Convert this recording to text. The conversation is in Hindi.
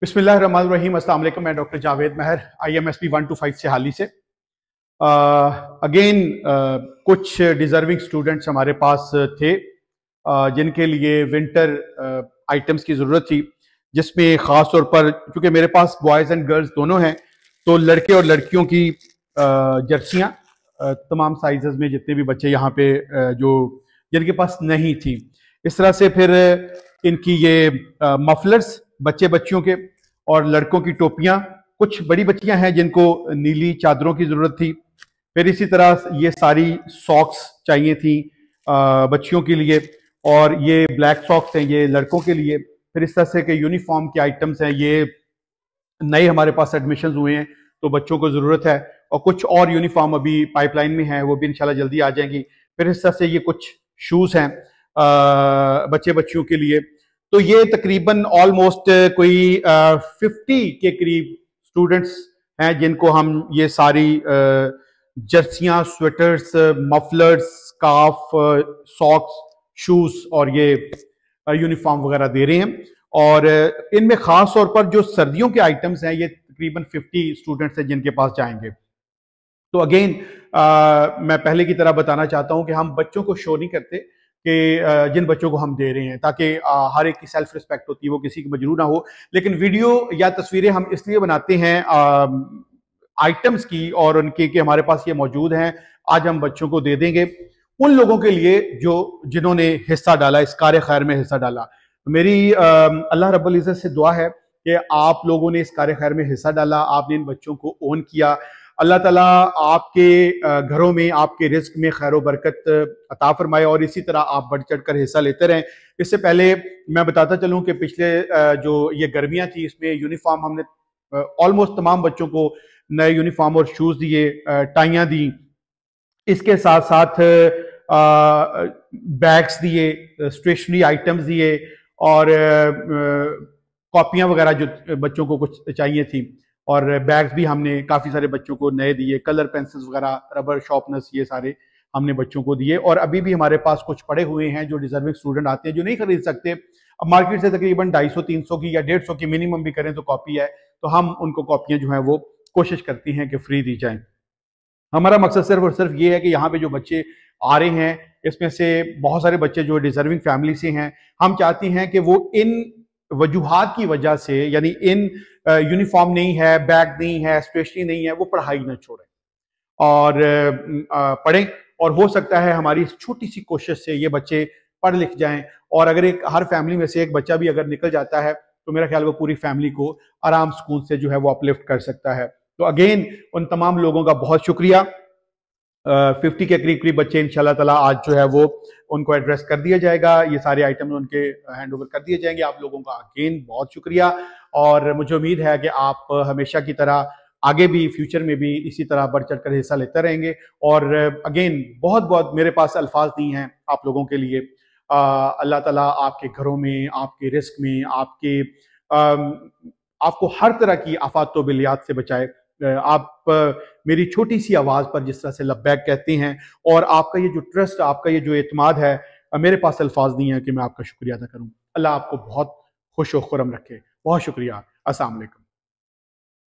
बिस्मिल्लाहिर्रहमानिर्रहीम। अस्सलाम वालेकुम। मैं डॉक्टर जावेद महर IMSP 125 से हाली से अगेन कुछ डिज़र्विंग स्टूडेंट्स हमारे पास थे जिनके लिए विंटर आइटम्स की ज़रूरत थी, जिसमें ख़ास तौर पर क्योंकि मेरे पास बॉयज़ एंड गर्ल्स दोनों हैं, तो लड़के और लड़कियों की जर्सियाँ तमाम साइज़ में जितने भी बच्चे यहाँ पे जो जिनके पास नहीं थी, इस तरह से फिर इनकी ये मफलर्स बच्चे बच्चियों के और लड़कों की टोपियाँ, कुछ बड़ी बच्चियां हैं जिनको नीली चादरों की ज़रूरत थी। फिर इसी तरह ये सारी सॉक्स चाहिए थी बच्चियों के लिए, और ये ब्लैक सॉक्स हैं ये लड़कों के लिए। फिर इस तरह से के यूनिफॉर्म के आइटम्स हैं, ये नए हमारे पास एडमिशन हुए हैं तो बच्चों को ज़रूरत है, और कुछ और यूनिफॉर्म अभी पाइपलाइन में है, वो भी इंशाल्लाह जल्दी आ जाएंगी। फिर इस तरह से ये कुछ शूज़ हैं बच्चे बच्चियों के लिए। तो ये तकरीबन ऑलमोस्ट कोई 50 के करीब स्टूडेंट्स हैं जिनको हम ये सारी जर्सियां, sweaters, mufflers, scarf, socks, shoes और ये यूनिफॉर्म वगैरह दे रहे हैं। और इनमें खास तौर पर जो सर्दियों के आइटम्स हैं ये तकरीबन 50 स्टूडेंट्स हैं जिनके पास जाएंगे। तो अगेन मैं पहले की तरह बताना चाहता हूं कि हम बच्चों को शो नहीं करते कि जिन बच्चों को हम दे रहे हैं, ताकि हर एक की सेल्फ रिस्पेक्ट होती है, वो किसी की मजबूर ना हो। लेकिन वीडियो या तस्वीरें हम इसलिए बनाते हैं आइटम्स की और उनके कि हमारे पास ये मौजूद हैं, आज हम बच्चों को दे देंगे उन लोगों के लिए जो जिन्होंने हिस्सा डाला, इस कार्य खैर में हिस्सा डाला। मेरी अल्लाह रब्बुल इज़्ज़त से दुआ है कि आप लोगों ने इस कार्य खैर में हिस्सा डाला, आपने इन बच्चों को ओन किया। अल्लाह ताला आपके घरों में, आपके रिस्क में खैर व बरकत अता फरमाए और इसी तरह आप बढ़ चढ़ कर हिस्सा लेते रहें। इससे पहले मैं बताता चलूं कि पिछले जो ये गर्मियां थी, इसमें यूनिफॉर्म हमने ऑलमोस्ट तमाम बच्चों को नए यूनिफॉर्म और शूज़ दिए, टाइयाँ दी, इसके साथ साथ बैग्स दिए, स्टेशनरी आइटम्स दिए, और कॉपियाँ वगैरह जो बच्चों को कुछ चाहिए थी, और बैग्स भी हमने काफ़ी सारे बच्चों को नए दिए, कलर पेंसिल्स वगैरह, रबर शार्पनर्स, ये सारे हमने बच्चों को दिए। और अभी भी हमारे पास कुछ पड़े हुए हैं जो डिजर्विंग स्टूडेंट आते हैं जो नहीं खरीद सकते। अब मार्केट से तकरीबन 250-300 की या 150 की मिनिमम भी करें तो कॉपी है, तो हम उनको कॉपियाँ जो हैं वो कोशिश करती हैं कि फ्री दी जाएं। हमारा मकसद सिर्फ और सिर्फ ये है कि यहाँ पे जो बच्चे आ रहे हैं, इसमें से बहुत सारे बच्चे जो डिजर्विंग फैमिली से हैं, हम चाहते हैं कि वो इन वजूहात की वजह से, यानी इन यूनिफॉर्म नहीं है, बैग नहीं है, स्टेशनरी नहीं है, वो पढ़ाई ना छोड़ें और पढ़ें। और हो सकता है हमारी इस छोटी सी कोशिश से ये बच्चे पढ़ लिख जाएं, और अगर एक हर फैमिली में से एक बच्चा भी अगर निकल जाता है तो मेरा ख्याल वो पूरी फैमिली को आराम सुकून से जो है वो अपलिफ्ट कर सकता है। तो अगेन उन तमाम लोगों का बहुत शुक्रिया। 50 के करीब करीब बच्चे इंशाल्लाह ताला आज जो है वो उनको एड्रेस कर दिया जाएगा, ये सारे आइटम उनके हैंड ओवर कर दिए जाएंगे। आप लोगों का अगेन बहुत शुक्रिया, और मुझे उम्मीद है कि आप हमेशा की तरह आगे भी फ्यूचर में भी इसी तरह बढ़ चढ़ कर हिस्सा लेते रहेंगे। और अगेन बहुत बहुत मेरे पास अल्फाज नहीं हैं आप लोगों के लिए। अल्लाह ताला आपके घरों में, आपके रिस्क में, आपको हर तरह की आफात व बिलियात से बचाए। आप मेरी छोटी सी आवाज़ पर जिस तरह से लब्बैक कहते हैं, और आपका ये जो ट्रस्ट, आपका ये जो एतमाद है, मेरे पास अल्फाज नहीं है कि मैं आपका शुक्रिया अदा करूं। अल्लाह आपको बहुत खुश व खुरम रखे। बहुत शुक्रिया। अस्सलाम वालेकुम।